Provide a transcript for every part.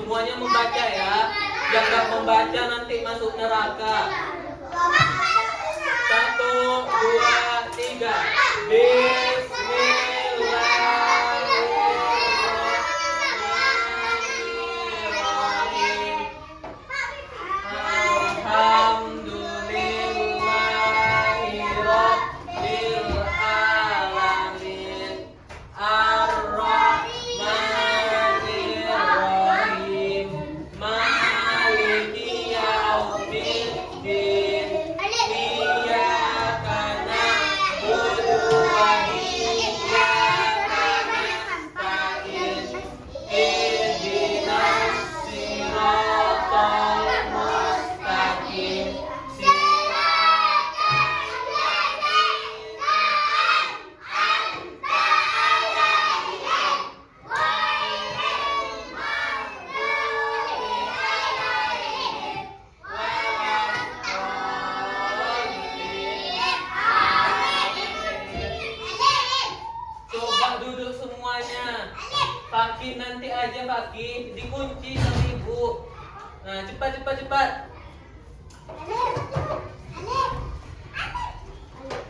Semuanya membaca ya. Yang nggak membaca nanti masuk neraka. 1, 2, 3. Bismillahirrahmanirrahim. Alhamdulillahirabbil alamin. Ar-Rahmanir-Rahim. Maliki yaumiddin. Iyyaka na'budu wa iyyaka nasta'in. Ihdinas siratal mustaqim. Coba duduk semuanya. Fakih nanti aja Fakih, dikunci sama ibu. Nah, cepat.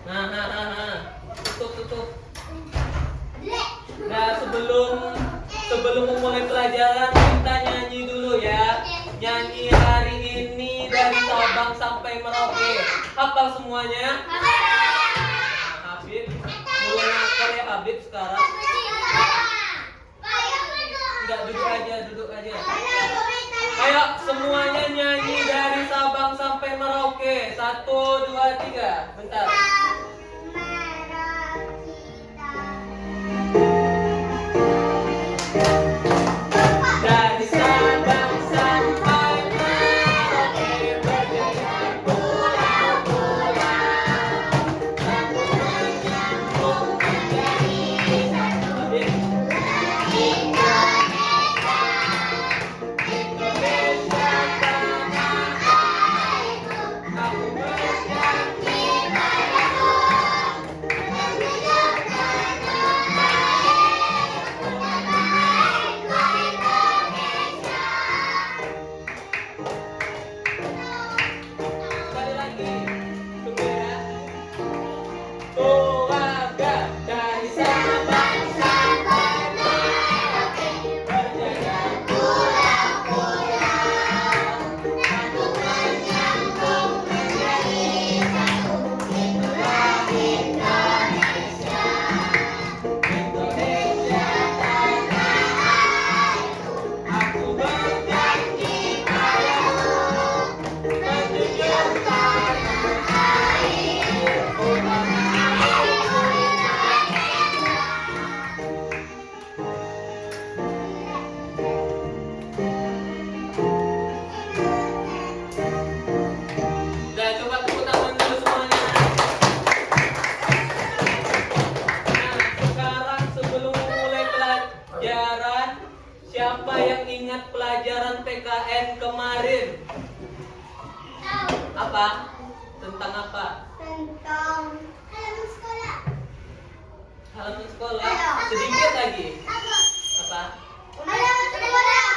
Nah. Tutup. Nah, sebelum memulai pelajaran kita nyanyi dulu ya. Nyanyi hari ini dari Sabang sampai Merauke. Hafal semuanya? Habib, mulai ngakal ya Habib sekarang. Enggak, duduk aja. Ayo semuanya nyanyi dari Sabang sampai Merauke. 1, 2, 3. Bentar. Dari Sabang sampai Merauke berjalan pulang-pulang, menyambung menjadi satu. Indonesia tanah airku, aku berjanji padamu, menunjukkan terbaikku, terbaikku Indonesia. Sekali lagi, tunggu ya. Keluarga dari Sabang sampai Merauke berjalan pulang-pulang, aku menyambung menjadi satu. Itulah Indonesia, Indonesia tanah airku. Aku berjanji padamu, menunjukkan airku, airku Indonesia. Dan coba tepuk tangan dulu semuanya. Nah, sekarang sebelum memulai pelajaran, siapa yang ingat pelajaran PKN kemarin? Apa? Tentang apa? Tentang halaman sekolah. Halaman sekolah? Sedikit lagi. Apa? Halaman sekolah.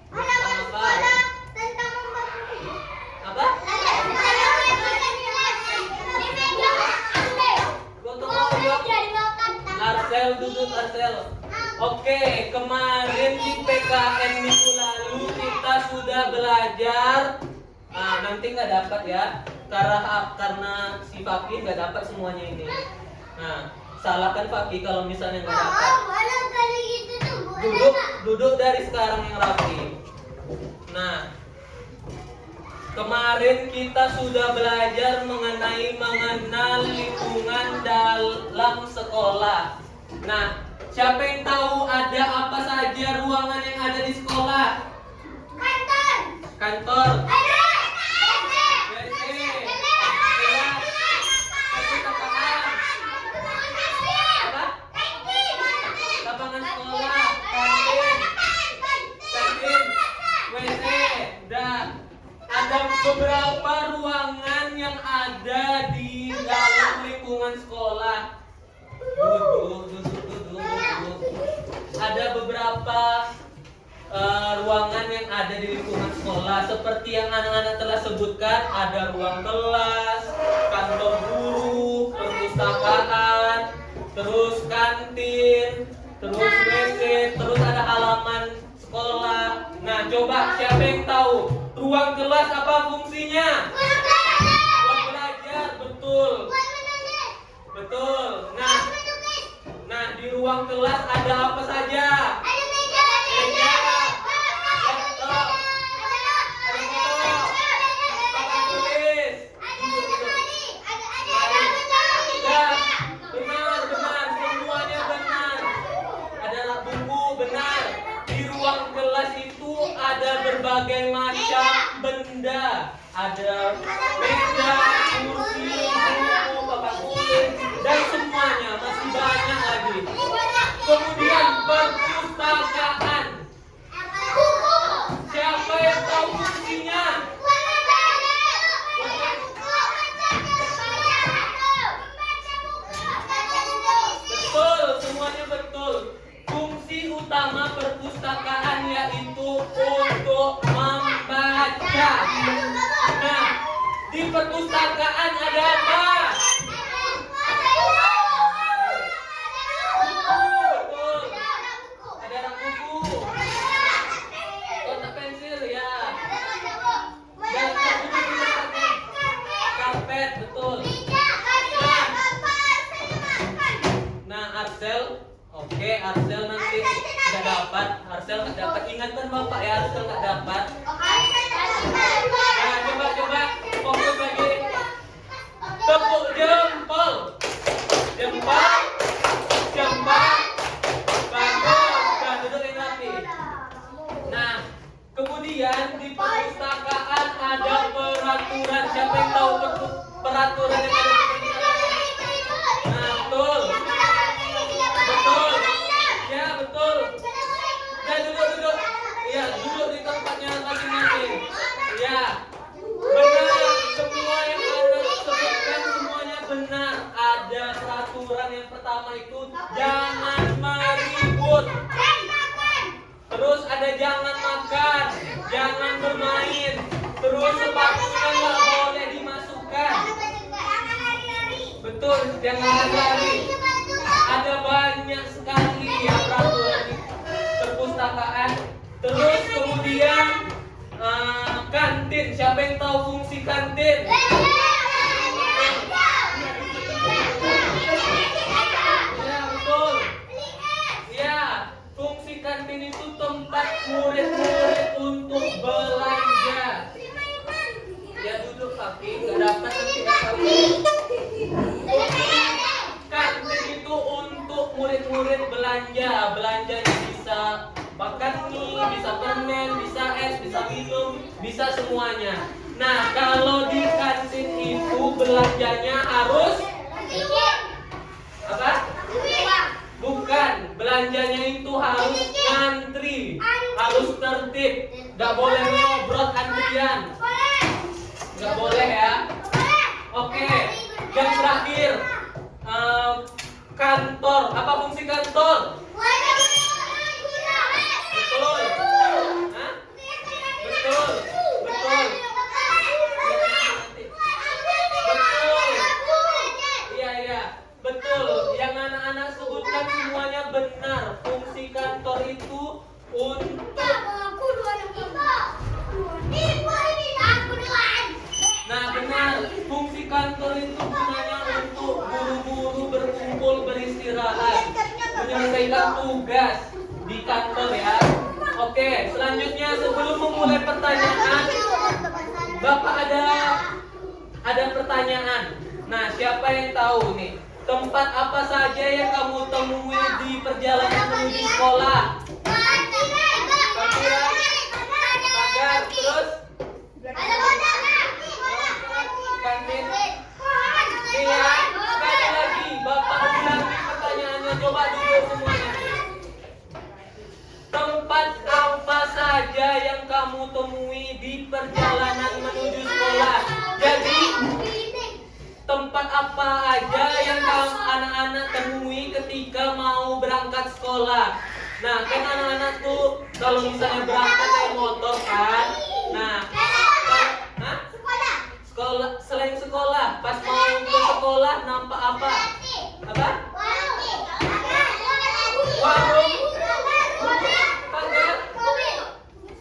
Halaman sekolah tentang membantu. Apa? Gotong royong. Arsel, duduk Arsel. Oke, kemarin di PKN minggu lalu kita sudah belajar. Nah, nanti nggak dapat ya, karena si Fakih nggak dapat semuanya ini. Nah, salahkan Fakih kalau misalnya nggak dapat. Duduk dari sekarang yang rapi. Nah, kemarin kita sudah belajar mengenal lingkungan dalam sekolah. Nah, siapa yang tahu ada apa saja ruangan yang ada di sekolah? Kantor. WC. Kelas. Perpustakaan. Apa? Lapangan sekolah. Kantin. WC. Dan ada beberapa ruangan yang ada di dalam lingkungan sekolah. Duduk. Ada beberapa ruangan yang ada di lingkungan sekolah. Seperti yang anak-anak telah sebutkan, ada ruang kelas, kantor guru, perpustakaan, terus kantin, terus WC, terus ada halaman sekolah. Nah, coba siapa yang tahu ruang kelas apa fungsinya? Buat belajar, betul. Betul. Nah, di ruang kelas ada apa saja? Meja, laptop, ada motor, papan tulis. Ya, benar, semuanya benar. Ada buku, benar. Di ruang kelas itu ada berbagai macam benda. Ada meja, kursi, buku, papan tulis, dan semuanya masih banyak lagi. Kemudian perpustakaan. Siapa yang tahu fungsinya? Betul, semuanya betul. Fungsi utama perpustakaan yaitu untuk membaca. Nah, di perpustakaan ada apa? Betul. Ada rak buku, kotak pensil ya. Dan karpet, betul. Nah, Arsel, oke, Arsel nanti nggak dapat. Arsel nggak dapat. Ingatkan Bapak ya, Arsel nggak dapat. Nah, coba fokus lagi. Tepuk jempol. Bagus. Nah, dudukin rapi. Nah, kemudian di perpustakaan ada peraturan. Siapa yang tahu peraturan yang ada di perpustakaan? Nah, betul. Ya, betul. Ya, duduk. Ya, duduk di tempatnya masing-masing. Ya, benar. Semua yang Anda sebutkan semuanya benar. Ada peraturan yang pertama itu jangan meribut. Terus ada jangan makan, jangan bermain. Terus sepatunya nggak boleh dimasukkan. Betul, jangan lari. Ada banyak sekali ya peraturan di perpustakaan. Terus kemudian kantin. Siapa yang tahu fungsi kantin? Ya, betul. Ya, fungsi kantin itu tempat murid-murid untuk belanja. Ya, duduk kaki, nggak dapat nanti kamu. Kantin itu untuk murid-murid belanja. Belanjanya bisa makan mie, bisa permen, bisa es, bisa minum, bisa semuanya. Nah, kalau di kantin itu belanjanya harus apa? Bukan, belanjanya itu harus ngantri, harus tertib, nggak boleh ngobrol antrian, nggak boleh ya. Oke, yang terakhir, kantor. Apa fungsi kantor? Betul. Hah? Betul. Iya. Betul. Yang anak-anak sebutkan semuanya benar. Fungsi kantor itu untuk. Nah, benar. Fungsi kantor itu gunanya untuk guru-guru berkumpul beristirahat, menyelesaikan tugas di kantor ya. Oke, selanjutnya sebelum memulai pertanyaan, Bapak ada pertanyaan. Nah, siapa yang tahu nih? Tempat apa saja yang kamu temui di perjalanan menuju sekolah? Parkiran, pagar, terus kantin. Iya, sekali lagi Bapak ulangi pertanyaannya. Coba dulu semuanya. Tempat apa saja yang kamu temui di perjalanan menuju sekolah? Jadi tempat apa aja yang kamu anak-anak temui ketika mau berangkat sekolah? Nah, kan anak-anak tuh kalau misalnya berangkat naik motor kan. Nah, hah? Sekolah, selain sekolah, pas mau ke sekolah nampak apa? Apa? Warung, pagar,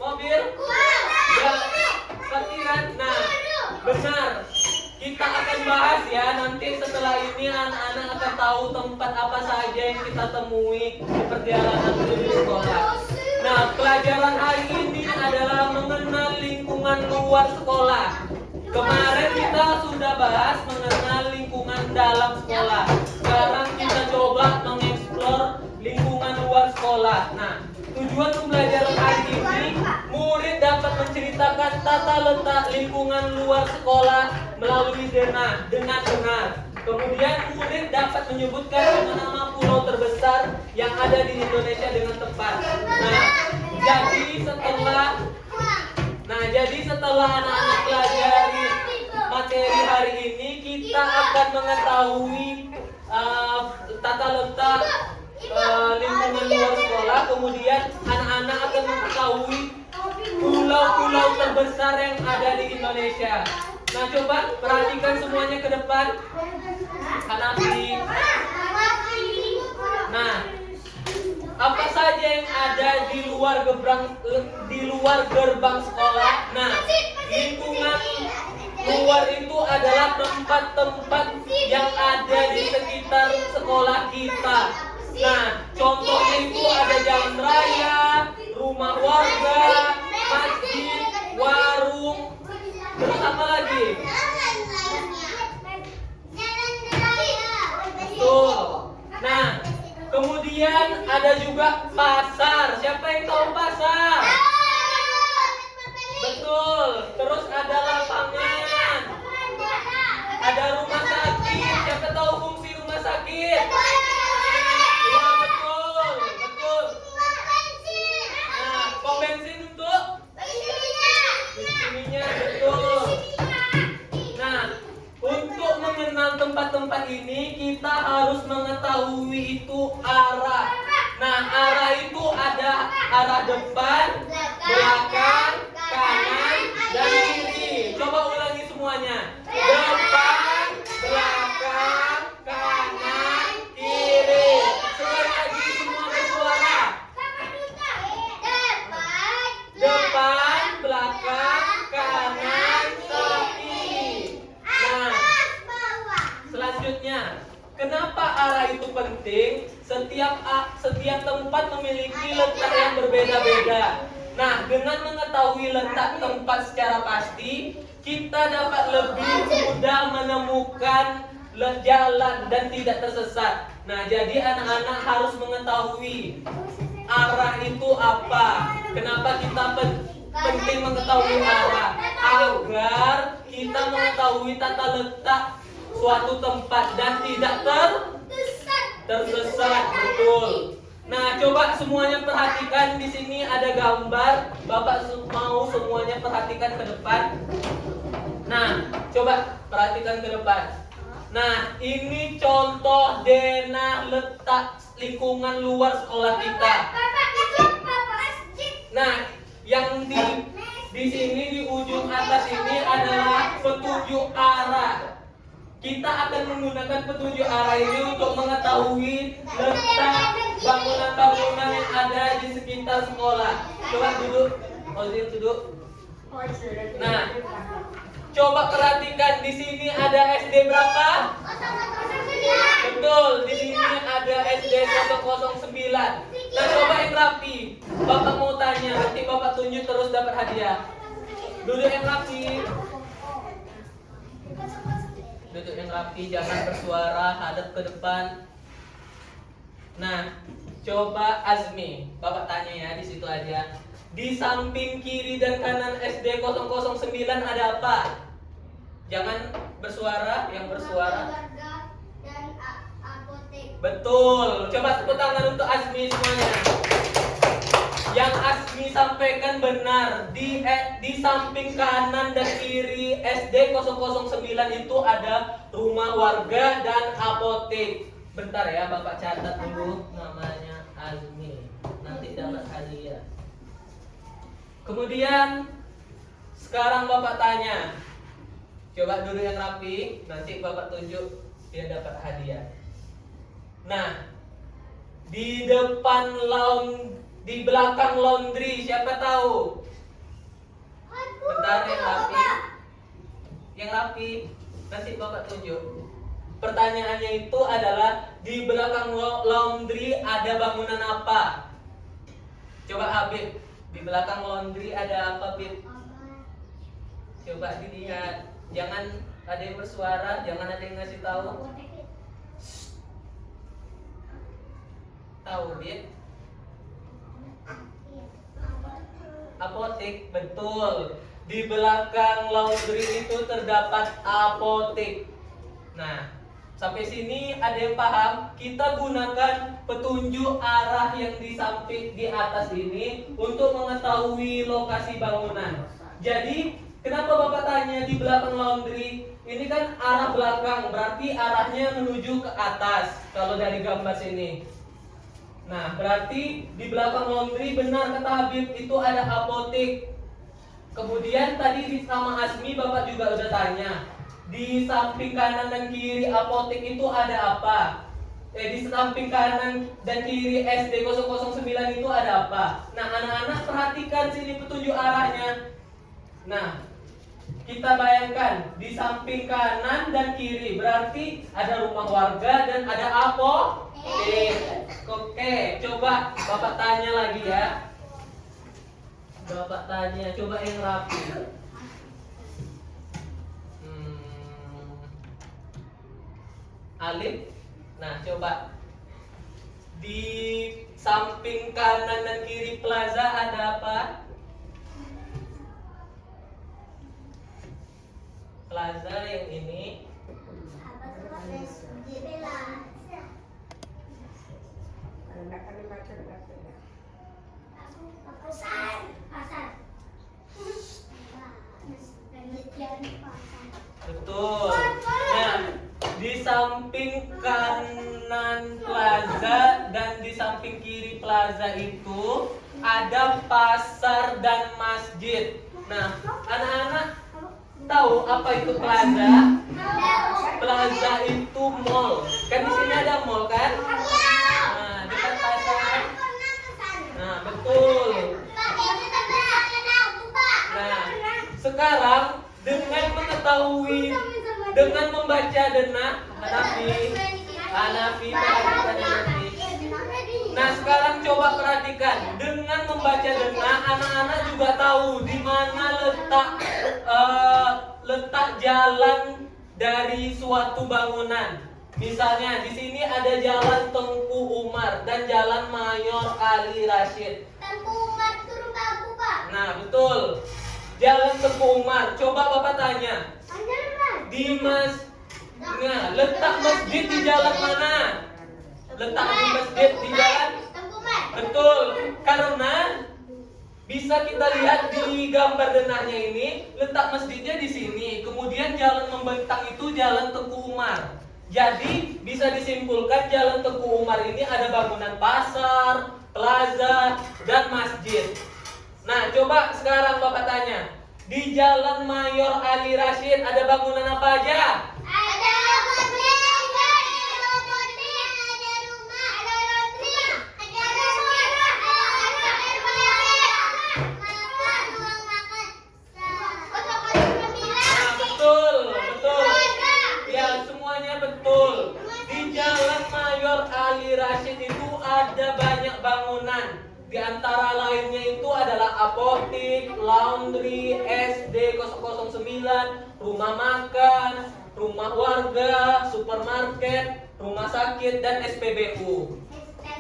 mobil, ya, parkiran. Nah, benar. Kita akan bahas ya nanti setelah ini anak-anak akan tahu tempat apa saja yang kita temui di perjalanan menuju sekolah. Nah, pelajaran hari ini adalah mengenal lingkungan luar sekolah. Kemarin kita sudah bahas mengenal lingkungan dalam sekolah. Sekarang kita coba mengeksplor lingkungan luar sekolah. Nah, tujuan pembelajaran hari ini, murid dapat menceritakan tata letak lingkungan luar sekolah melalui dengan benar. Kemudian murid dapat menyebutkan nama-nama pulau terbesar yang ada di Indonesia dengan tepat. Jadi setelah anak-anak pelajari materi hari ini, kita akan mengetahui tata letak lingkungan luar sekolah. Kemudian anak-anak akan mengetahui pulau-pulau terbesar yang ada di Indonesia. Nah, coba perhatikan semuanya ke depan. Hanafi. Nah, apa saja yang ada di luar gerbang sekolah? Nah, lingkungan luar itu adalah tempat-tempat yang ada di sekitar sekolah kita. Nah, contohnya itu ada jalan raya, rumah warga, masjid, warung, terus apa lagi? Betul. Nah, kemudian ada juga pasar. Siapa yang tahu pasar? Betul. Terus ada lapangan. Ada rumah sakit. Siapa tahu fungsi rumah sakit? Ya, betul. Betul. Nah, pom bensin untuk ininya, betul. Nah, untuk mengenal tempat-tempat ini kita harus mengetahui itu arah. Nah, arah itu ada arah depan, belakang, kanan, dan kiri. Coba ulangi semuanya. Depan, belakang, kanan, kiri. Sekali lagi semua bersuara. Depan, belakang, kanan, kiri. Nah, selanjutnya, kenapa arah itu penting? Setiap tempat memiliki letak yang berbeda-beda. Nah, dengan mengetahui letak tempat secara pasti, kita dapat lebih mudah menemukan jalan dan tidak tersesat. Nah, jadi anak-anak harus mengetahui arah itu apa. Kenapa kita penting mengetahui arah? Agar kita mengetahui tata letak suatu tempat dan tidak tersesat. Betul. Nah, coba semuanya perhatikan, di sini ada gambar. Bapak mau semuanya perhatikan ke depan. Nah, coba perhatikan ke depan. Nah, ini contoh denah letak lingkungan luar sekolah kita. Nah, yang di sini di ujung atas ini adalah petunjuk arah. Kita akan menggunakan petunjuk arah ini untuk mengetahui letak bangunan-bangunan yang ada di sekitar sekolah. Coba duduk. Ozil duduk. Nah, coba perhatikan, di sini ada SD berapa? Betul, di sini ada SD 009. Nah, coba yang rapi. Bapak mau tanya, nanti Bapak tunjuk terus dapat hadiah. Duduk yang rapi. Duduk yang rapi, jangan bersuara, hadap ke depan. Nah, coba Azmi, Bapak tanya ya, di situ aja. Di samping kiri dan kanan SD 009 ada apa? Jangan bersuara, yang bersuara. Betul. Coba tepuk tangan untuk Azmi semuanya. Yang Azmi sampaikan benar. Di samping kanan dan kiri SD 009 itu ada rumah warga dan apotek. Bentar ya, Bapak catat dulu namanya Azmi. nanti dapat hadiah. Kemudian sekarang Bapak tanya, coba duduk yang rapi, nanti Bapak tunjuk dia dapat hadiah. Nah, di belakang laundry siapa tahu? Bentar yang rapi. Yang rapi, nanti Bapak tunjuk. Pertanyaannya itu adalah di belakang laundry ada bangunan apa? Coba Habib, di belakang laundry ada apa, Habib? Coba dilihat. Jangan ada yang bersuara, jangan ada yang ngasih tahu. Tahu, Habib? Apotek, betul. Di belakang laundry itu terdapat apotek. Nah, sampai sini ada yang paham? Kita gunakan petunjuk arah yang di samping di atas ini untuk mengetahui lokasi bangunan. Jadi, kenapa Bapak tanya di belakang laundry? Ini kan arah belakang, berarti arahnya menuju ke atas kalau dari gambar sini. Nah, berarti di belakang laundry benar kata Habib itu ada apotek. Kemudian tadi di sama Asmi Bapak juga udah tanya, di samping kanan dan kiri apotek itu ada apa? Di samping kanan dan kiri SD 009 itu ada apa? Nah, anak-anak perhatikan sini petunjuk arahnya. Nah, kita bayangkan di samping kanan dan kiri berarti ada rumah warga dan ada apotek. Oke, coba Bapak tanya lagi ya. Bapak tanya, coba yang rapi. Alif. Nah, coba di samping kanan dan kiri plaza ada apa? Plaza yang ini. Betul. Nah, di samping kanan plaza dan di samping kiri plaza itu ada pasar dan masjid. Nah, anak-anak tahu apa itu plaza? Plaza itu mall. Kan di sini ada mall kan? Nah, dekat pasar. Nah, betul. Nah, sekarang dengan mengetahui, dengan membaca denah Hanafi, perhatikan Hanafi. Nah, sekarang coba perhatikan, dengan membaca denah anak-anak juga tahu di mana letak jalan dari suatu bangunan. Misalnya di sini ada Jalan Tengku Umar dan Jalan Mayor Ali Rashid. Tengku Umar itu rumah aku, Pak. Nah, betul. Jalan Tengku Umar. Coba Bapak tanya. Di nah, letak masjid di jalan mana? Letak di masjid di jalan Tengku Umar. betul. Karena bisa kita lihat di gambar denahnya ini, letak masjidnya di sini. Kemudian jalan membentang itu Jalan Tengku Umar. Jadi bisa disimpulkan Jalan Tengku Umar ini ada bangunan pasar, plaza, dan masjid. Nah, coba sekarang Bapak tanya, di Jalan Mayor Ali Rashid ada bangunan apa aja? Ada apotek, ada apotek, ada rumah, ada laundry, ada sekolah, ada air ruang makan, Nah, betul. Ya, semuanya betul. Di Jalan Mayor Ali Rashid itu ada banyak bangunan. Di antara lainnya itu adalah apotek, laundry, SD 009, rumah makan, rumah warga, supermarket, rumah sakit, dan SPBU.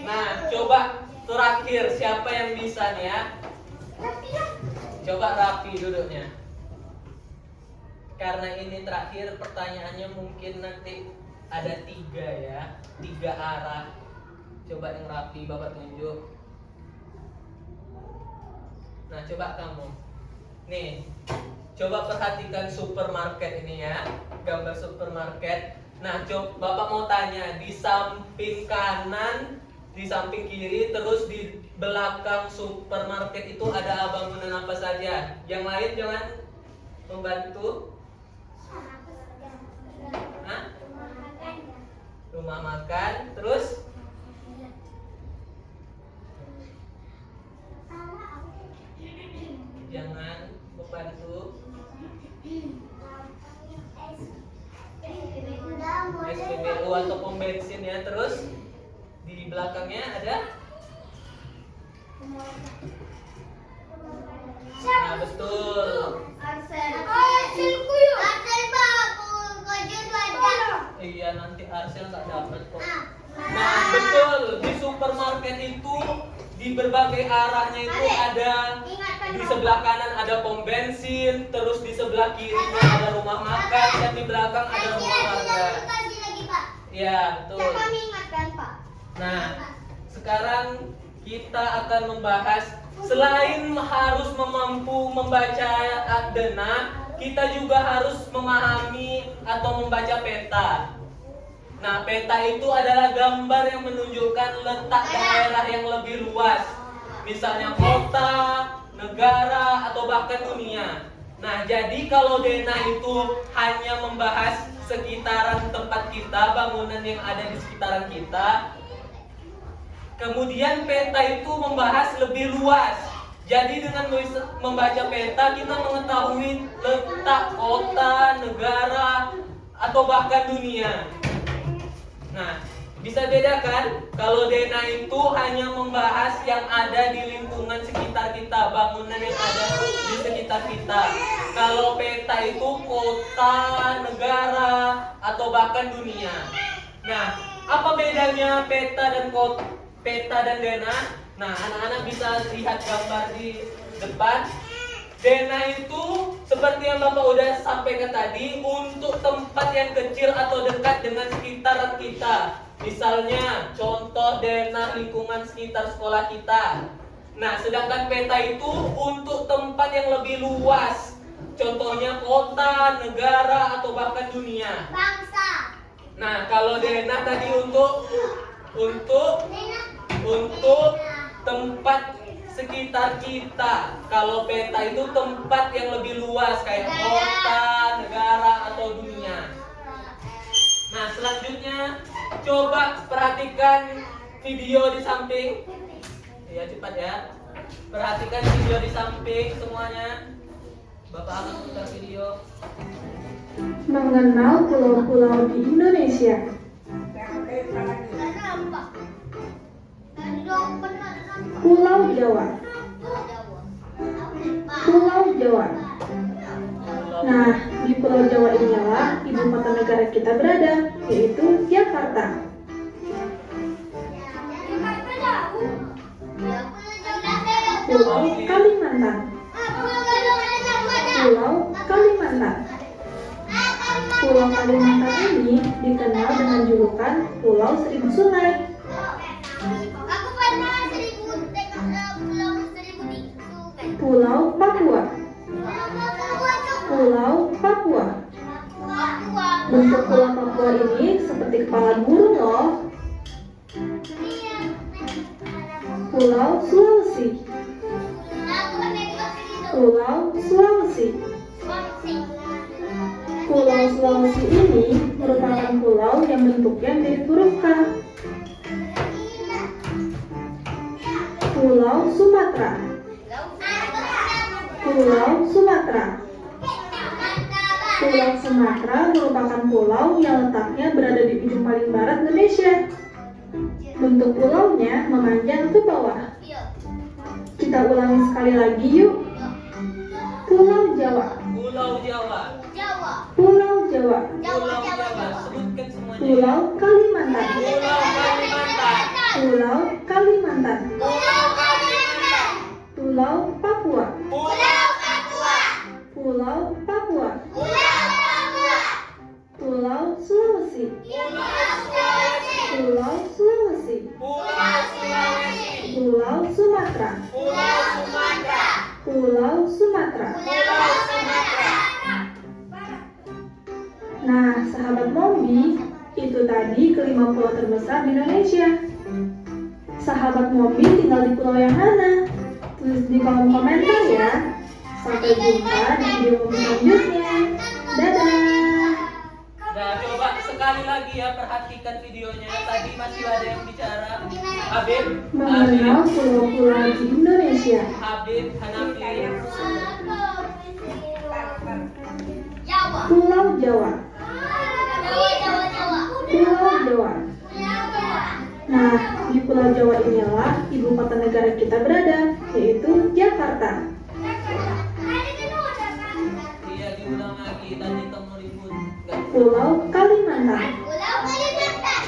Nah, coba terakhir siapa yang bisa nih ya? Coba rapi duduknya. Karena ini terakhir pertanyaannya mungkin nanti ada 3 ya, 3 arah. Coba yang rapi Bapak tunjuk. Nah, coba kamu. Nih, coba perhatikan supermarket ini ya, gambar supermarket. Nah, coba Bapak mau tanya, di samping kanan di samping kiri, terus di belakang supermarket itu ada bangunan apa saja. Yang lain jangan membantu. Hah? Rumah makan, terus jangan membantu. SPBU atau pom bensin ya. Terus di belakangnya ada. Nah betul. Iya nanti Arsel nggak dapat kok. Nah betul, di supermarket itu di berbagai arahnya itu ada. Di sebelah kanan ada pom bensin, terus di sebelah kirinya ada rumah makan, dan di belakang ada rumah warga. Iya betul. Nah sekarang kita akan membahas, selain harus mampu membaca dena, kita juga harus memahami atau membaca peta. Nah, peta itu adalah gambar yang menunjukkan letak daerah yang lebih luas. Misalnya kota, negara, atau bahkan dunia. Nah, jadi kalau dena itu hanya membahas sekitaran tempat kita, bangunan yang ada di sekitaran kita. Kemudian peta itu membahas lebih luas. Jadi dengan membaca peta kita mengetahui letak kota, negara, atau bahkan dunia. Nah, bisa bedakan kalau dena itu hanya membahas yang ada di lingkungan sekitar kita, bangunan yang ada di sekitar kita. Kalau peta itu kota, negara, atau bahkan dunia. Nah, apa bedanya peta dan dena? Nah, anak-anak bisa lihat gambar di depan. Dena itu seperti yang Bapak udah sampaikan tadi, untuk tempat yang kecil atau dekat dengan sekitaran kita. Misalnya contoh dena lingkungan sekitar sekolah kita. Nah sedangkan peta itu untuk tempat yang lebih luas. Contohnya kota, negara, atau bahkan dunia. Bangsa. Nah kalau dena tadi untuk tempat sekitar kita. Kalau peta itu tempat yang lebih luas kayak kota, negara, atau dunia. Nah selanjutnya coba perhatikan video di samping. Ya cepat ya. Perhatikan video di samping semuanya. Bapak akan putar video. Mengenal pulau-pulau di Indonesia. Pulau Jawa. Pulau Jawa. Nah, di Pulau Jawa inilah ibu kota negara kita berada, yaitu Jakarta. Pulau Kalimantan. Pulau Kalimantan. Pulau Kalimantan ini dikenal dengan julukan Pulau Seribu Sungai. Aku pernah pulau seribu di sungai. Pulau Papua. Pulau Papua. Bentuk Pulau Papua ini seperti kepala burung loh. Pulau Sulawesi. Pulau Sulawesi. Pulau Sulawesi ini merupakan pulau yang bentuknya mirip huruf K. Pulau Sumatera. Pulau Sumatera. Pulau Sumatera merupakan pulau yang letaknya berada di ujung paling barat Indonesia. Bentuk pulaunya memanjang ke bawah. Kita ulangi sekali lagi yuk. Pulau Jawa. Pulau Jawa. Pulau Jawa. Pulau Jawa. Sebutkan semuanya. Pulau Kalimantan. Pulau Kalimantan. Pulau Kalimantan. Pulau Kalimantan. Pulau Papua. Pulau Papua. Pulau Papua. Pulau Sulawesi. Pulau Sulawesi. Pulau Sulawesi. Pulau Sulawesi. Pulau Sumatera. Pulau Sumatera. Pulau Sumatera. Pulau Sumatera. Nah, sahabat Mombi, itu tadi kelima pulau terbesar di Indonesia. sahabat Mobi tinggal di pulau yang mana? Tulis di kolom komentar ya. Sampai jumpa di video Mobi selanjutnya. Dadah! Nah, coba sekali lagi ya perhatikan videonya. Tadi masih ada yang bicara. Habib, Mengenal pulau-pulau di Indonesia. Habib, Hanafi. Jawa. Pulau Jawa. Jawa, Jawa, Jawa. Pulau Jawa. Jawa. Nah, di Pulau Jawa inilah ibu kota negara kita berada, yaitu Jakarta. Iya, diulang lagi. Tadi kamu ribut. Nggak. Pulau Kalimantan. Pulau Kalimantan.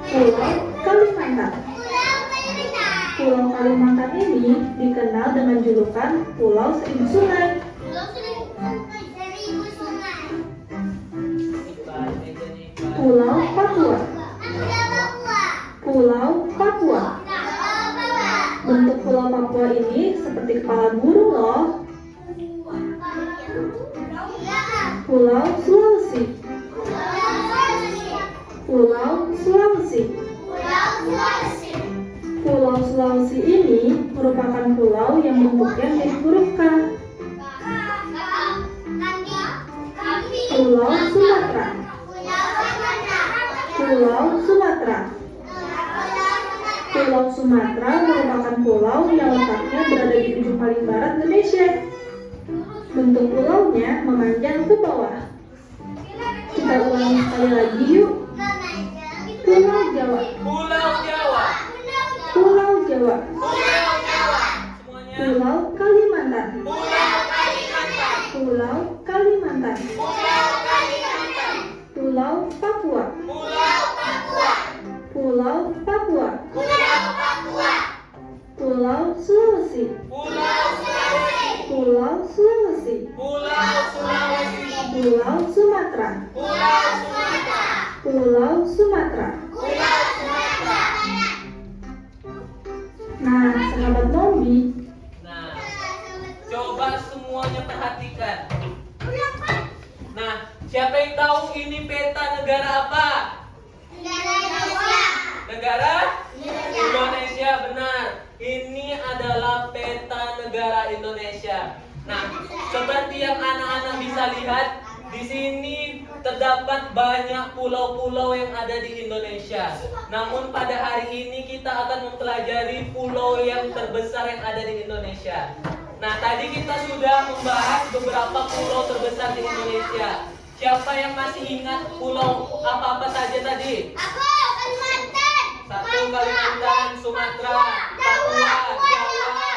Pulau Kalimantan. Pulau Kalimantan. Pulau Kalimantan ini dikenal dengan julukan Pulau Seribu Sungai. Pulau Seribu Sungai. Seribu sungai. Iqbal, meja nih, Iqbal. Pulau Papua. Pulau Papua. Pulau Papua. Pulau Papua. Bentuk Pulau Papua ini seperti kepala burung loh. Pulau Sulawesi. Pulau Sulawesi. Pulau Sulawesi ini merupakan pulau yang bentuknya mirip huruf K. Pulau Sumatera. Pulau Sumatera. Pulau Sumatera merupakan pulau yang letaknya berada di ujung paling barat Indonesia. Bentuk pulaunya memanjang ke bawah. Kita ulangi sekali lagi yuk. Pulau Jawa. Pulau Jawa. Pulau Jawa. Pulau Jawa. Semuanya. Pulau Kalimantan. Pulau Kalimantan. Pulau Kalimantan. Pulau Kalimantan. Pulau Papua. Pulau Papua. Pulau Papua. Pulau Papua. Pulau Sulawesi. Pulau Sulawesi. Pulau Sulawesi. Pulau Sulawesi. Pulau Sumatera. Pulau Sumatera. Pulau Sumatera. Pulau Sumatera. Nah, sahabat Mobi, Nah, coba semuanya perhatikan. Nah, siapa yang tahu ini peta negara apa? Negara Indonesia, benar. Ini adalah peta negara Indonesia. Nah, seperti yang anak-anak bisa lihat, di sini terdapat banyak pulau-pulau yang ada di Indonesia. Namun pada hari ini kita akan mempelajari pulau yang terbesar yang ada di Indonesia. Nah, tadi kita sudah membahas beberapa pulau terbesar di Indonesia. Siapa yang masih ingat pulau apa-apa saja tadi? Satu, Kalimantan, Sumatera, Papua, Jawa,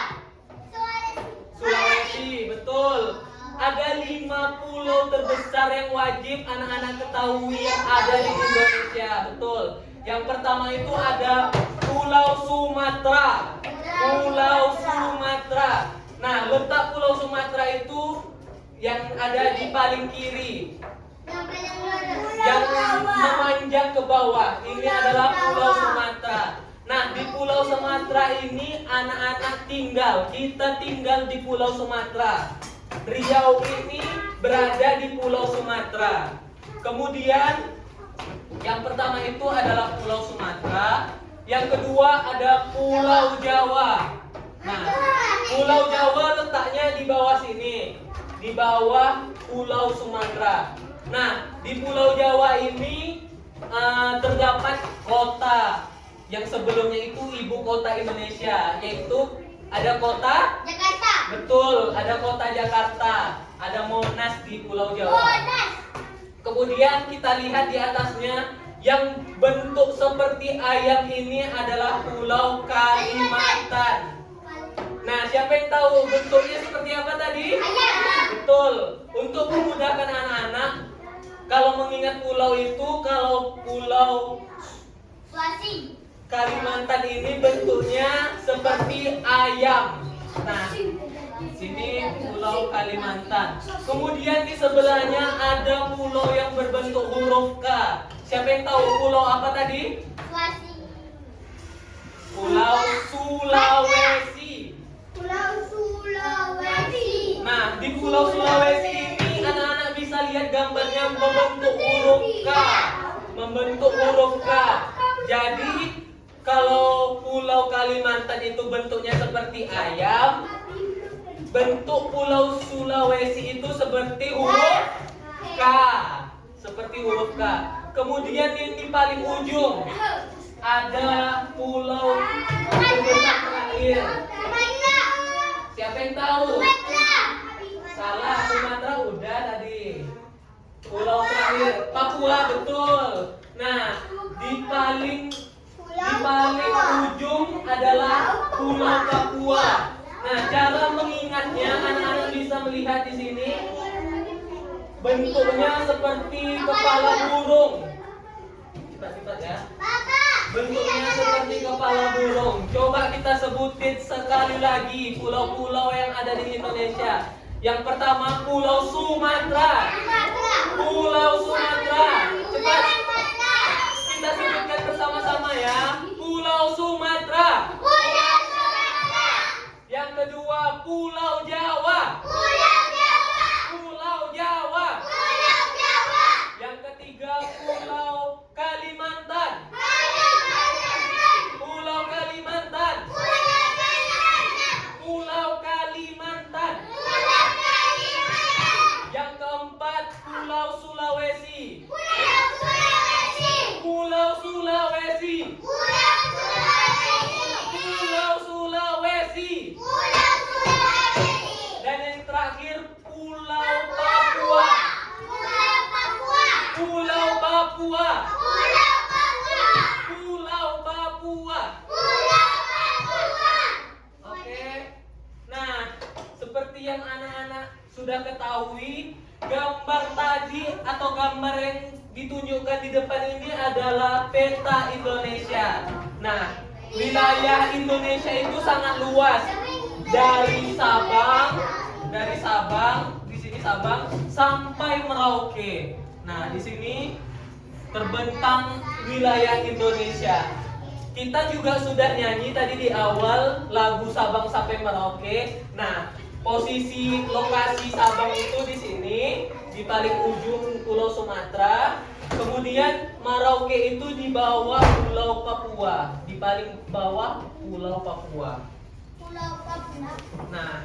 Sulawesi, betul. Ada 5 pulau terbesar yang wajib anak-anak ketahui yang ada di Indonesia, betul. Yang pertama itu ada Pulau Sumatera. Pulau Sumatera. Nah, letak Pulau Sumatera itu yang ada di paling kiri, yang memanjang ke bawah. Ini adalah Pulau Sumatera. Nah, di Pulau Sumatera ini anak-anak tinggal. Kita tinggal di Pulau Sumatera. Riau ini berada di Pulau Sumatera. Kemudian yang pertama itu adalah Pulau Sumatera. Yang kedua ada Pulau Jawa. Nah, Pulau Jawa letaknya di bawah sini, di bawah Pulau Sumatera. Nah, di Pulau Jawa ini terdapat kota yang sebelumnya itu ibu kota Indonesia, yaitu ada kota Jakarta. Betul, ada kota Jakarta, ada Monas di Pulau Jawa. Monas. Kemudian kita lihat di atasnya yang bentuk seperti ayam ini adalah Pulau Kalimantan. Nah, siapa yang tahu bentuknya seperti apa tadi? Ayam. Betul. Untuk memudahkan anak-anak, kalau mengingat pulau itu, kalau Pulau Sulawesi. Kalimantan ini bentuknya seperti ayam. Nah, sini Pulau Kalimantan. Kemudian di sebelahnya ada pulau yang berbentuk huruf K. Siapa yang tahu pulau apa tadi? Sulawesi. Pulau Sulawesi. Pulau Sulawesi. Nah, di Pulau Sulawesi ini anak-anak bisa lihat gambarnya membentuk huruf K. Membentuk huruf K. Jadi kalau Pulau Pulau Kalimantan itu bentuknya seperti ayam, bentuk Pulau Sulawesi itu seperti huruf K, seperti huruf K. Kemudian yang di paling ujung ada pulau terbesar terakhir. Siapa yang tahu? Salah, Sumatera udah tadi. Pulau terakhir Papua, betul. Nah, di paling ujung adalah Pulau Papua. Nah, cara mengingatnya anak-anak bisa melihat di sini. Bentuknya seperti kepala burung. Cepat-cepat ya. Bentuknya seperti kepala burung. Coba kita sebutin sekali lagi pulau-pulau yang ada di Indonesia. Yang pertama Pulau Sumatera. Pulau Sumatera. Cepat. Kita sebutkan bersama-sama ya. Pulau Sumatera. Yang kedua Pulau Jawa. Pulau Jawa. Yang ketiga Pulau Kalimantan. Pulau Kalimantan. Pulau Kalimantan. Yang keempat Pulau Sulawesi. Pulau Sulawesi. Pulau Sulawesi. Dan yang terakhir Pulau Papua. Pulau Papua. Pulau Papua. Oke. Nah, seperti yang anak-anak sudah ketahui, gambar tadi atau gambar yang ditunjukkan di depan ini adalah peta Indonesia. Nah, wilayah Indonesia itu sangat luas. Dari Sabang, di sini Sabang sampai Merauke. Nah, di sini terbentang wilayah Indonesia. Kita juga sudah nyanyi tadi di awal lagu Sabang sampai Merauke. Nah, posisi lokasi Sabang itu di sini, di paling ujung Pulau Sumatera. Kemudian Merauke itu di bawah Pulau Papua, di paling bawah Pulau Papua. Nah,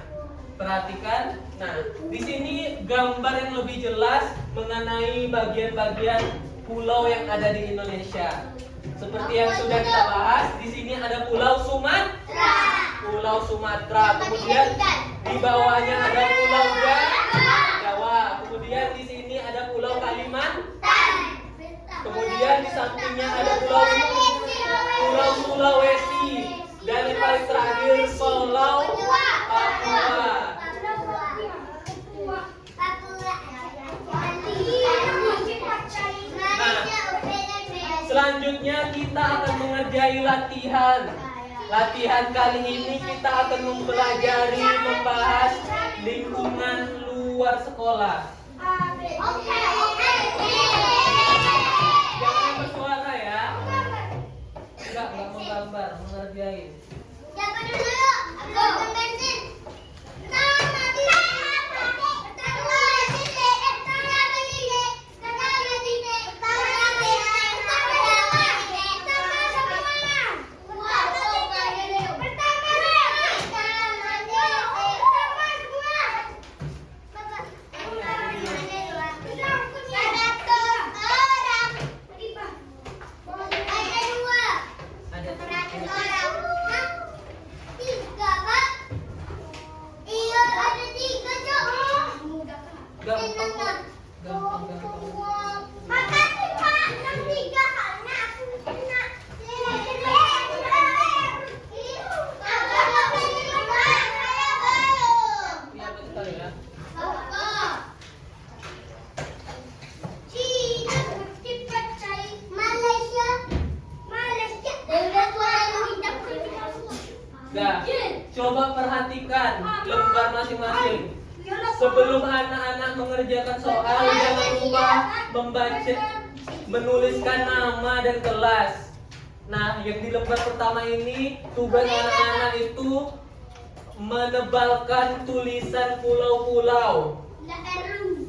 perhatikan. Nah, di sini gambar yang lebih jelas mengenai bagian-bagian pulau yang ada di Indonesia. Seperti yang sudah kita bahas, di sini ada Pulau Sumatera. Pulau Sumatera. Kemudian di bawahnya ada Pulau Jawa. Kemudian di sini ada Pulau Kalimantan. Kemudian di sampingnya ada Pulau Sulawesi. Dan yang paling terakhir Pulau Papua. Nah, selanjutnya kita akan mengerjai latihan. Latihan kali ini kita akan mempelajari membahas lingkungan luar sekolah. Jangan bersuara ya. Enggak menggambar, mengerjain. Siapa dulu? Aku bensin. Nah, coba perhatikan lembar masing-masing. Sebelum anak-anak mengerjakan soal, jangan lupa menuliskan nama dan kelas. Nah, yang di lembar pertama ini tugas anak-anak itu menebalkan tulisan pulau-pulau.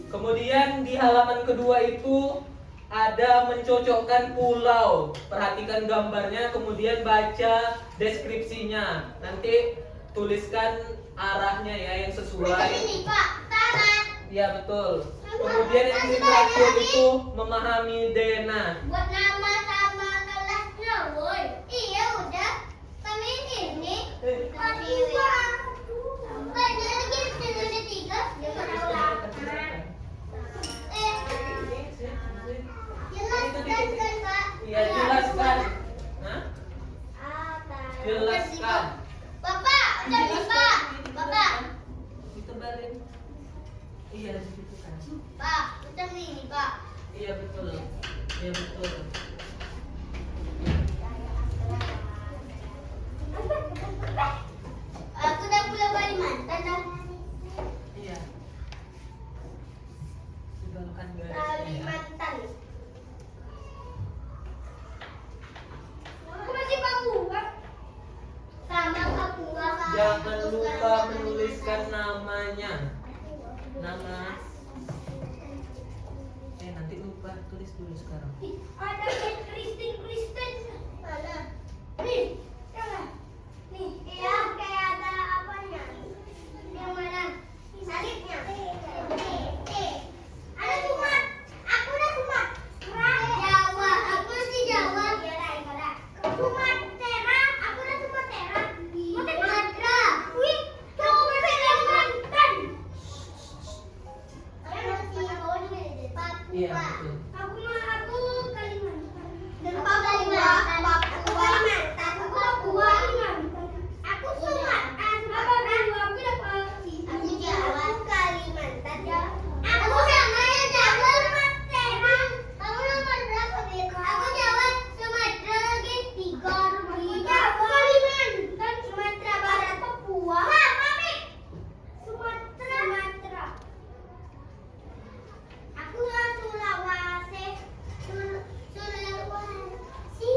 Kemudian di halaman kedua itu ada mencocokkan pulau. Perhatikan gambarnya, kemudian baca deskripsinya. Nanti tuliskan arahnya ya yang sesuai. Ini Pak, tamat. Iya betul. Kemudian yang terakhir itu memahami DNA. Buat nama sama kelasnya, woi. Iya udah. Kami ini. Tadi banyak lagi ada tiga. Gimana ulang? Jelaskan kan Pak? Iya jelaskan. Hah? Jelaskan. Bapak, udah nih Pak. Bapak, Ditebalin. Iya gitu kan. Pak, udah nih Pak. Iya betul. Iya betul. Aku udah pulang Kalimantan dah. Iya. Tebalkan garisnya. Kalimantan. Aku masih Papua. Sama Papua. Jangan lupa menuliskan namanya. Nama. Nanti lupa tulis dulu sekarang. Ada Kristen. Mana? Nih, jangan. Nih, iya kayak ada apanya? Yang mana? Salibnya. Ada Sumat. Aku udah Sumat. Jawa. Aku masih Jawa. Sumatera. Aku udah Sumatera. Sumatera. Wih, kamu masih Kalimantan. Iya betul. Aku Kalimantan. Dan Papua. Aku Kalimantan. Aku Papua. Aku Sumatera. Aku Jawa. Aku Kalimantan. Aku sama yang Jawa. Sumatera. Kamu nomor berapa, Bir? Aku Jawa. Sumatera lagi 3. Aku Jawa. Kalimantan. Sumatera Barat. Papua. Mami. Sumatera. Aku nggak Sulawesi. Sulawesi.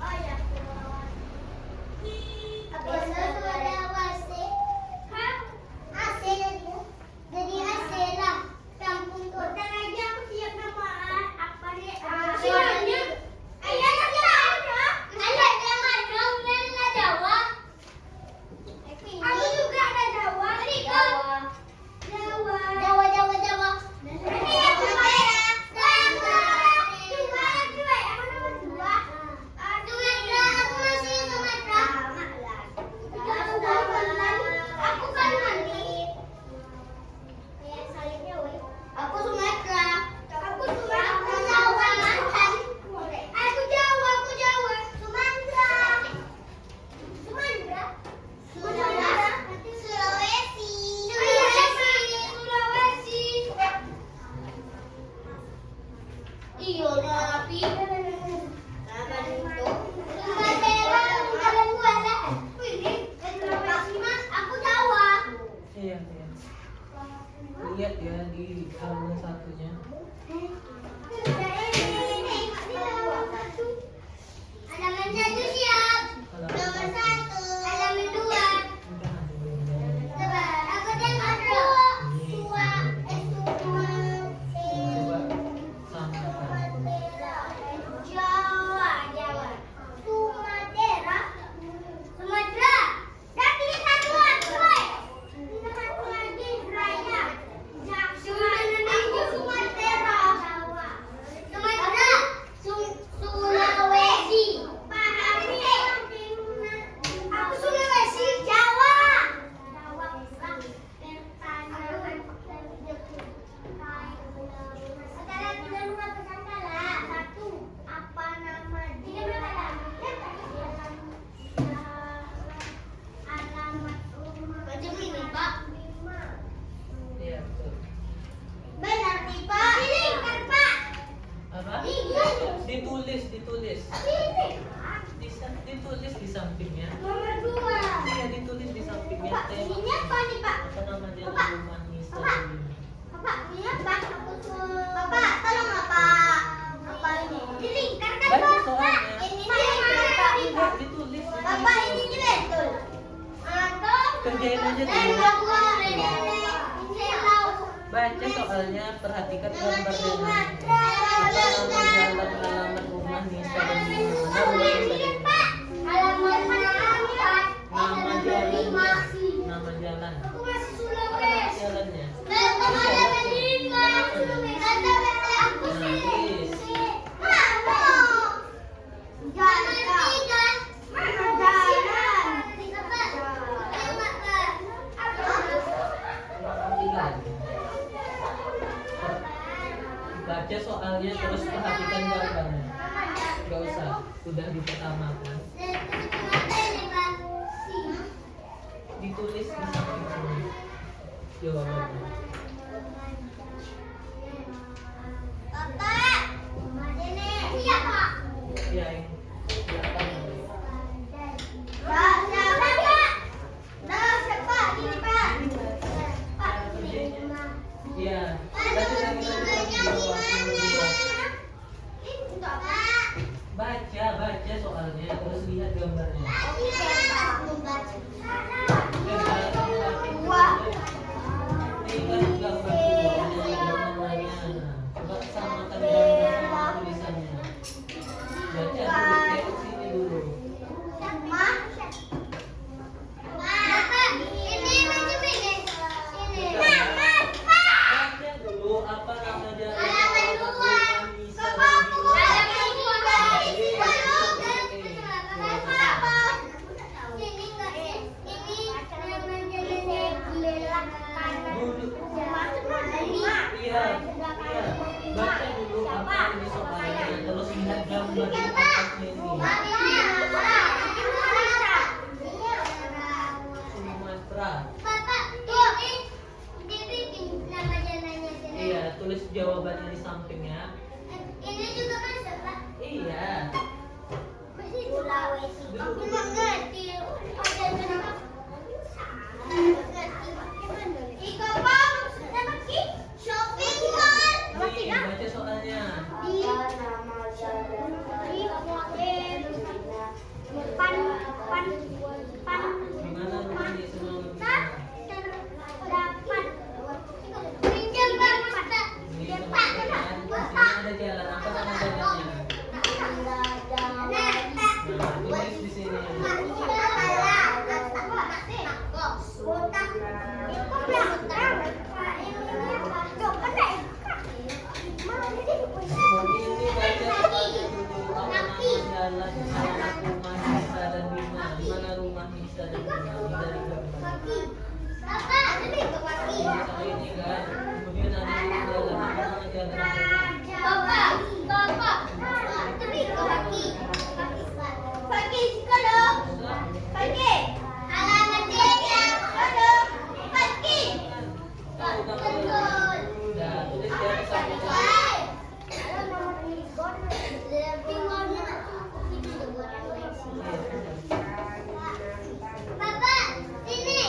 Oh ya, Sulawesi. Apa Sulawesi? Hah? Aceh jadi. Jadi Aceh lah. Kampung tuh. Bentar aja aku siap nama apa nih? Suaranya. Iya, ada. Ada mana? Jawa. Aku juga ada Jawa. Jawa. Ini aku merah. Sumatera, aku masih Sumatera. Aku kan mandi. Aku Sumatera. Aku Jawa. Aku Jawa. Sulawesi. Iya, tapi aku Jawa. Iya. Lihat ya di halaman satunya. Halaman 1 siap. Nomor 1. Halaman 2. Coba, aku tengok dulu. Coba samakan. Jawa. Sumatera. Dan pilih satu lagi, boy. Pilih satu lagi, Raya. Aku Sumatera. Sulawesi. Pahami. Aku Sulawesi, Jawa. Sekarang kita buka pesan lah. 1. Apa nama dia? Alamat rumah. Macam ini, Pak. Iya betul. Benar nih, Pak. Ini kan, Pak. Apa? Ini. Ditulis. Ini. Ditulis di sampingnya. Nomor 2. Iya ditulis di sampingnya. Pak, ini apa nih, Pak? Apa nama dia? Bapak. Rumah Nisa Bapak. ini. Bapak, ini apa? Bapak, tolong Bapak. Apa ini? Dilingkarkan, Baca Pak. soalnya. Ini dilingkarkan. Iya ditulis. Bapak, ini betul. Atau Kerjain aja dan dulu. Papua, Medan, Selau. Baca soalnya, perhatikan gambarnya. Apa nama jalan, alamat rumah Nisa dan Bima? Mana rumah Nisa dan Bima? Nama jalan. Jalannya. Baca soalnya terus perhatikan gambarnya. Gak usah, udah di pertama kan. Ditulis di samping sini jawabannya. Ya, ini. Iya. Baca soalnya terus lihat gambarnya. Ini kan gambar namanya. Coba samakan gambar sama tulisannya. Baca dulu kayak sini dulu. Baca dulu apa nama jalan. Baca dulu apa ini soalnya, terus lihat gambar di atasnya ini. Sumatera. Iya, tulis jawabannya di sampingnya. Ini juga masuk, Pak. Iya. Aku mengerti. Shopping mall. Nih, baca soalnya. Gimana rumahnya semua? Ini teman-teman, di sini ada jalan. Apa nama jalannya? Nah, tulis di sini. Ini baca soalnya dulu. Apa nama jalan? Alamat rumah Nisa dan Bima. Mana rumah Nisa dan Bima? Ini dari gambar. Ini sama ini kan. Kemudian ada ini jalan. Apa nama jalan? Tahu gambar. Udah, tulis ya di sampingnya. Bapak, sini.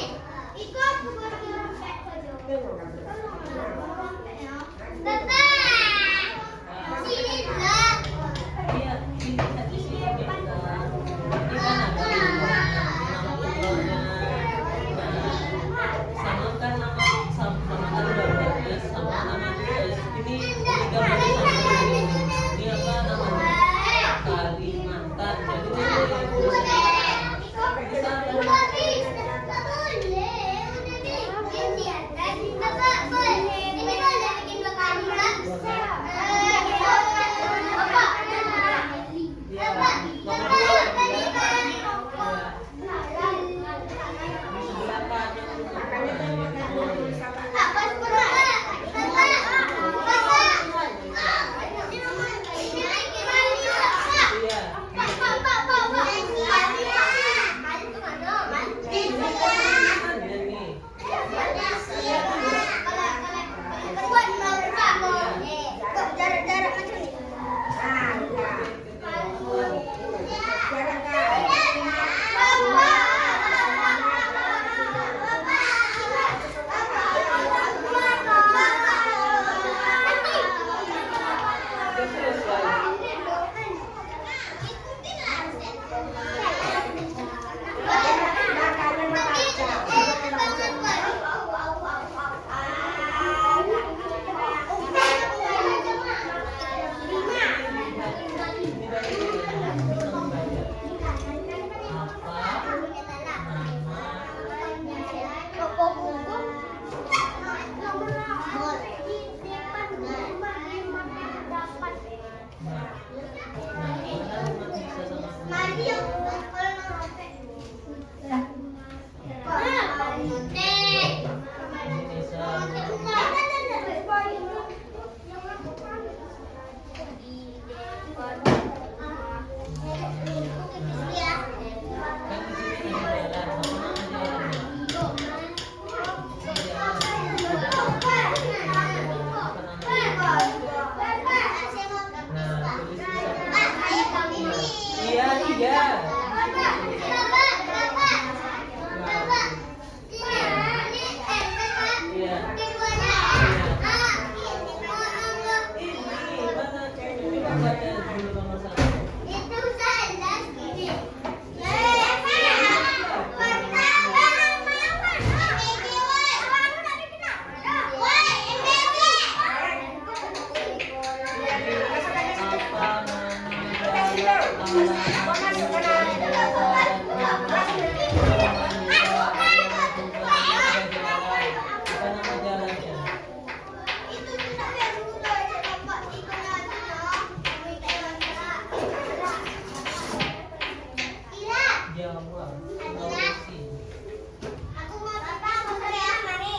Aku mau Bapak mau teriak mari.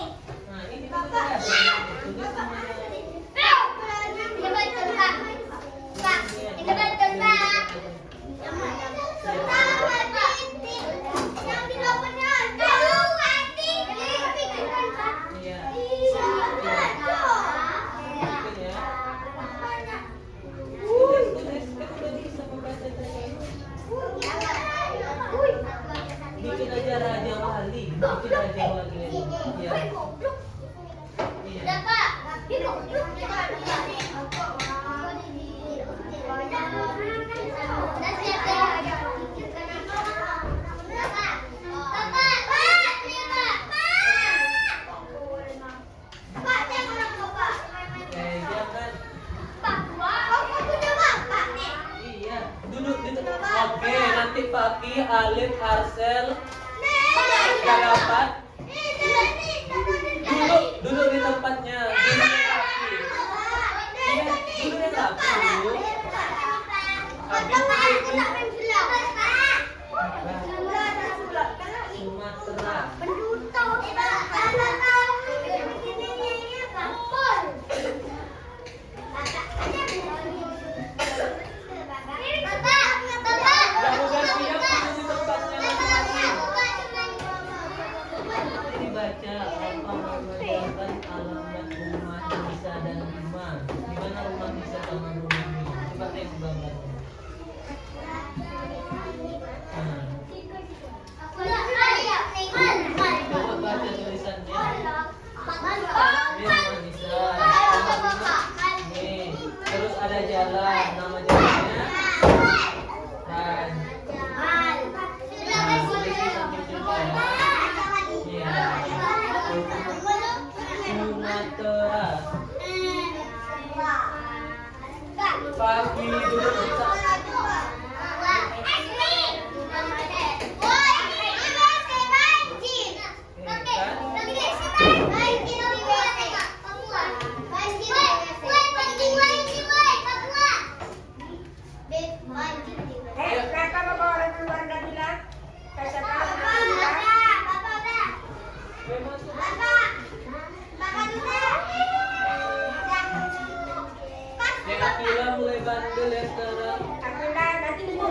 Nah, ini kan udah ada. Tulis semuanya. Ini betul Pak. Pak, ini betul Pak. Yang di depannya ada. Iya. Tulis kan udah bisa membaca tadi. Bikin aja Raja Wali. Bikin Raja Wali. Iya. Iya. Udah Pak. Udah siap ya. Eh, jangan. Iya. Duduk. Oke, nanti Paki, Alif, Arsel nggak dapat. Duduk di tempatnya. Duduk Paki. Iya, duduk yang rapi dulu. Sumatera. Yang udah siap duduk di tempatnya masing-masing. Ini baca apa mengajarkan alamat rumah Nisa dan Bima. Di mana rumah Nisa sama rumah Bima? Coba tengok gambarnya. Nah, coba baca tulisannya. Ini rumah Nisa. Nih, terus ada jalan. Nama jalannya Dan. Nah, tulisnya sambil coba ya. Iya. Sumatera. Pagi duduk di Kakak mau bawa orang keluar dan bilang, kakak mau bilang, Ya, Akila mulai bandel ya sekarang. aku bilang nanti dulu.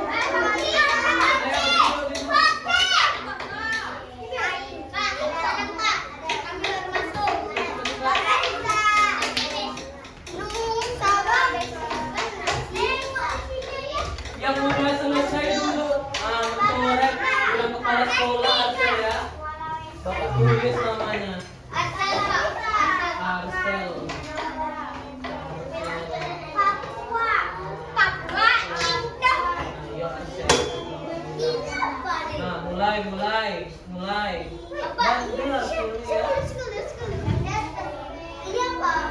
Yang udah selesai dulu mencoret bilang kepala sekolah Arsel ya. Bapak tulis namanya. Arsel. Ayo Arsel. Nah, mulai. Bandel Arselnya ya. Iya, Pak.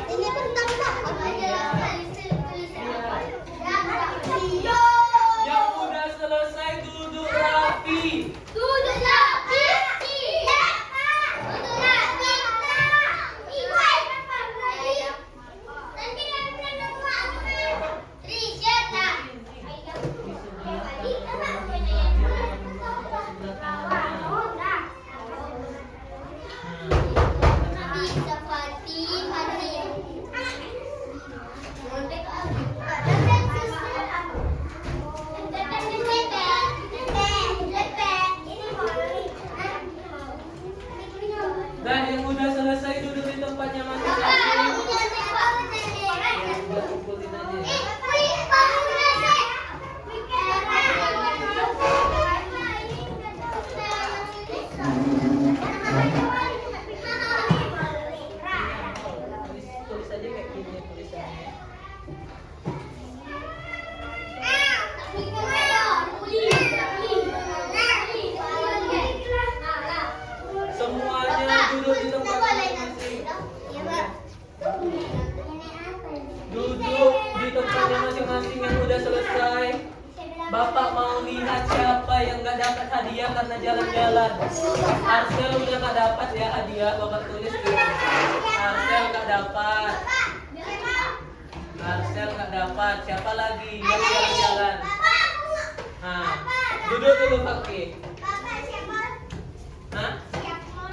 Ini tentang apa aja Yang udah selesai duduk rapi. Duduk rapi. Dan yang udah selesai duduk di tempatnya masing-masing. Udah kumpulin aja ya. Tulis aja kayak gini tulisannya. Semuanya duduk di tempat masing-masing. Duduk di tempatnya masing-masing yang udah selesai. Bapak mau lihat siapa yang nggak dapat hadiah karena jalan-jalan. Arsel udah nggak dapat ya hadiah, Bapak tulis gitu. Arsel nggak dapat. Arsel nggak dapat. Siapa lagi? Yang jalan-jalan. Papa, aku. Nah, duduk dulu Fakih. Papa siapa? Hah? Siapa?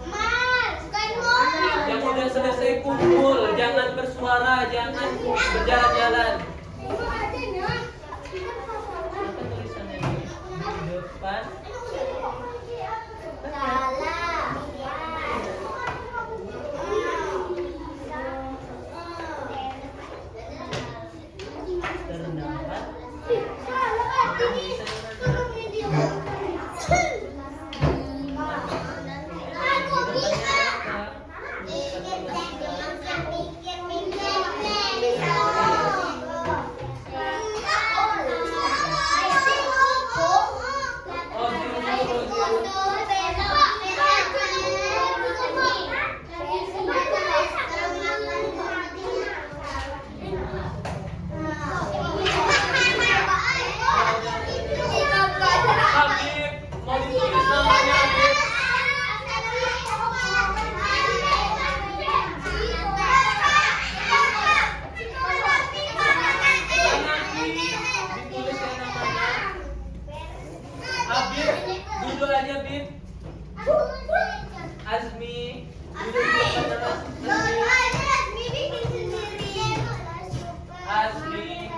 Mas, bukan Mas. Yang udah selesai kumpul, jangan bersuara, jangan berjalan-jalan. Apa tulisannya ini? Di depan. Terdapat. Habib, mau ditulis namanya Habib. Hanafi, ditulis ya namanya. Habib, duduk aja Habib. Azmi, duduk di depan Azmi.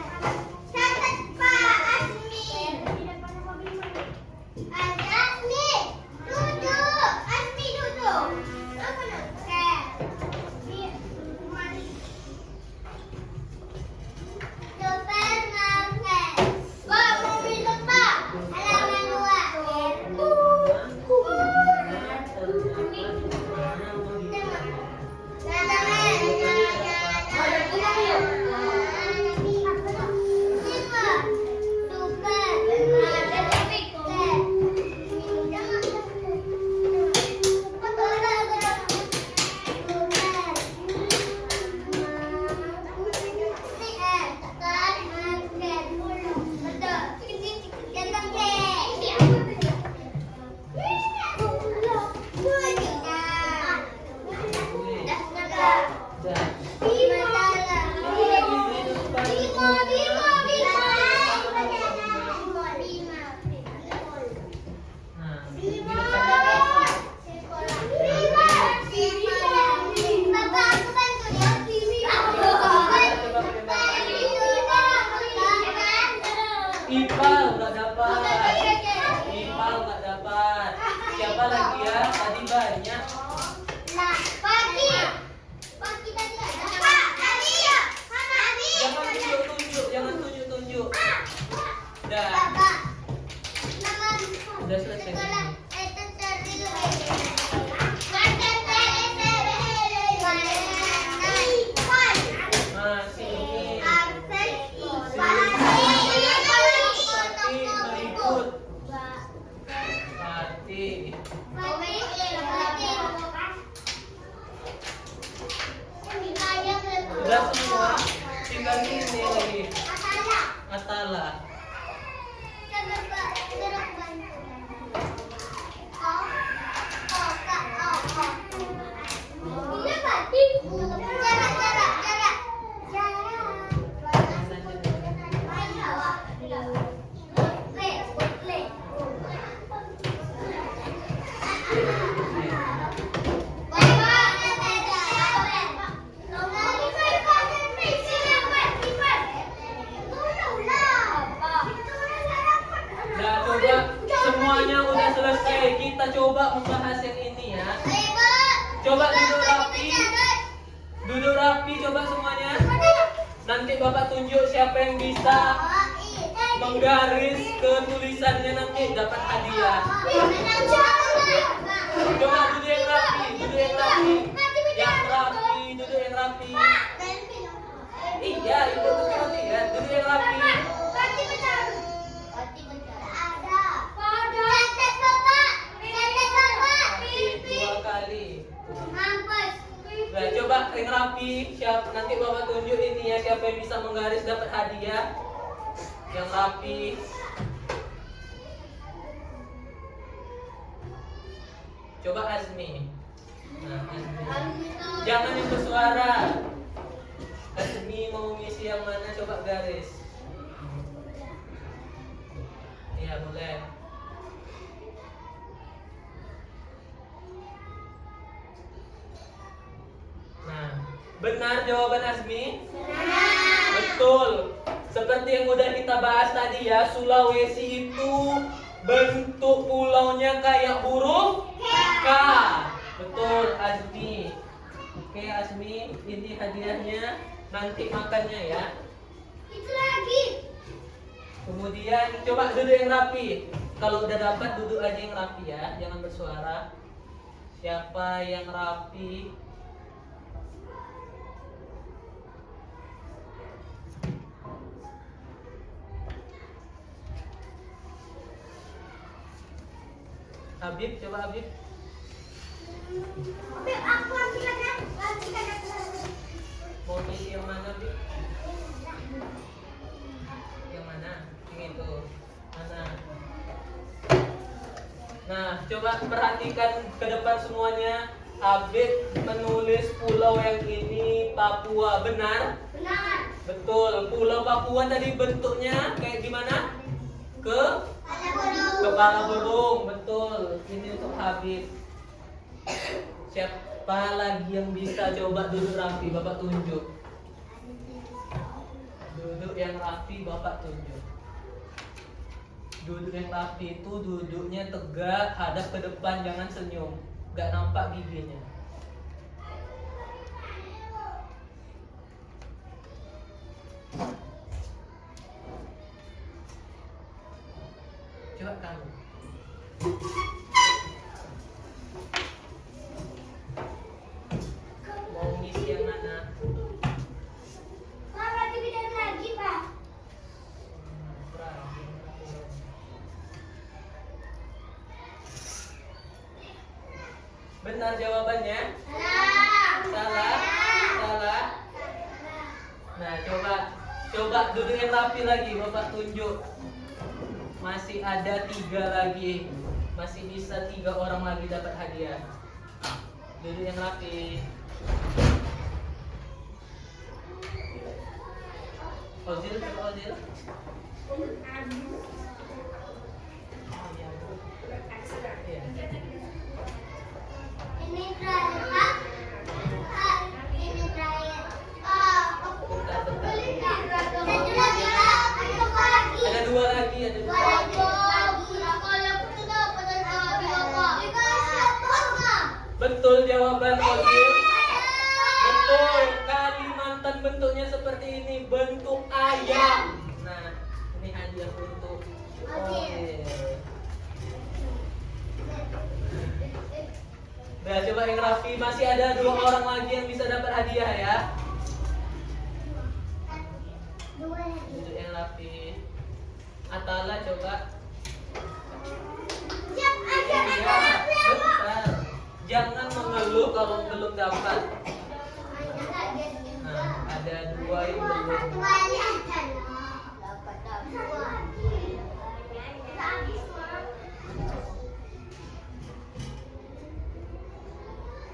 Ipal nggak dapat. Ipal nggak dapat. Siapa lagi ya? Tadi banyak. Jangan tunjuk. Dah. Udah selesai. Nah, sini. Berikut. Fatih. Udah semua. Tinggal ini lagi. Atala. Nah, coba semuanya udah selesai. Kita coba membahas yang ini ya. Coba duduk rapi. Duduk rapi coba semuanya. Nanti Bapak tunjuk siapa yang bisa menggaris ke tulisannya, nanti dapat hadiah. Coba duduk yang rapi, duduk yang rapi. Yang rapi, duduk yang rapi. Iya, itu tuh roti ya. Duduk yang rapi. Dua kali. Nah, coba yang rapi. Siapa nanti Bapak tunjuk ini ya, siapa yang bisa menggaris dapat hadiah. Yang rapi. Coba Azmi. Nah, Azmi. Jangan yang bersuara. Azmi mau ngisi yang mana? Coba garis. Iya, boleh. Nah, benar jawaban Azmi? Benar. Betul. Seperti yang udah kita bahas tadi ya, Sulawesi itu bentuk pulaunya kayak huruf K. Betul, Azmi. Oke, Azmi, ini hadiahnya. Nanti makannya ya. Itu lagi. Kemudian coba duduk yang rapi. Kalau udah dapat duduk aja yang rapi ya, jangan bersuara. Siapa yang rapi? Habib, coba Habib. Oke, aku ambil aja. Ambil aja. Mau ngisi yang mana, Habib? Yang mana? Yang itu. Mana? Nah, coba perhatikan ke depan semuanya. Habib menulis pulau yang ini Papua, benar? Benar. Betul. Pulau Papua tadi bentuknya kayak gimana? Ada burung. Kepala burung, betul. Ini untuk Habib. Siapa lagi yang bisa coba duduk rapi? Bapak tunjuk. Duduk yang rapi, Bapak tunjuk. Duduk yang rapi itu duduknya tegak, hadap ke depan, jangan senyum. Gak nampak giginya. Coba kamu. Mau ngisi yang mana? Pak, berarti beda lagi, Pak. Benar jawabannya? Salah? Salah? Nah, coba duduk yang rapi lagi, Bapak tunjuk. Masih ada 3 lagi. Masih bisa 3 orang lagi dapat hadiah. Duduk yang rapi. Ozil, coba Ozil. Iya. Ini terakhir, Pak. Ini terakhir. Aku beli nggak? Satu lagi, Pak. Ada apa lagi? Ada 2 lagi, ada 2 lagi. Betul jawaban Ozil. Betul, Kalimantan bentuknya seperti ini, bentuk ayam. Nah, ini hadiah untuk Ozil. Nah, coba yang rapi, masih ada 2 orang lagi yang bisa dapat hadiah ya. Duduk yang rapi. Atala coba. Siap aja, Iya, bentar. Jangan mengeluh kalau belum dapat. Nah, ada 2 yang belum.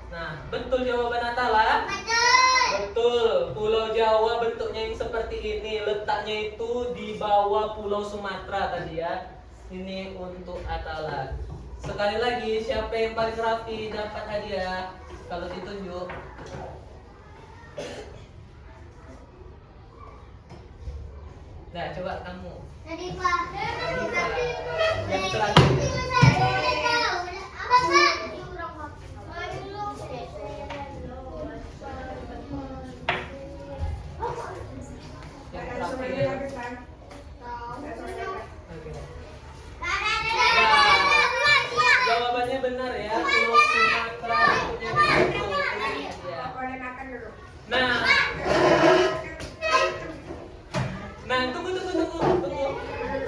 Nah, betul jawaban Atala. Betul, Pulau Jawa bentuknya yang seperti ini. Letaknya itu di bawah Pulau Sumatera tadi ya. Ini untuk Atala. Sekali lagi, siapa yang paling rapi dapat hadiah? Kalau ditunjuk. Nah, coba kamu. Tadi, Pak. Yang terakhir. Apa, Pak? Yang Langsung aja terakhir. lagi, Pak. Langsung aja, Pak. Oke. Jawabannya benar ya. Pulau Sumatera bentuknya begitu. Ini hadiah. Boleh makan dulu. Nah,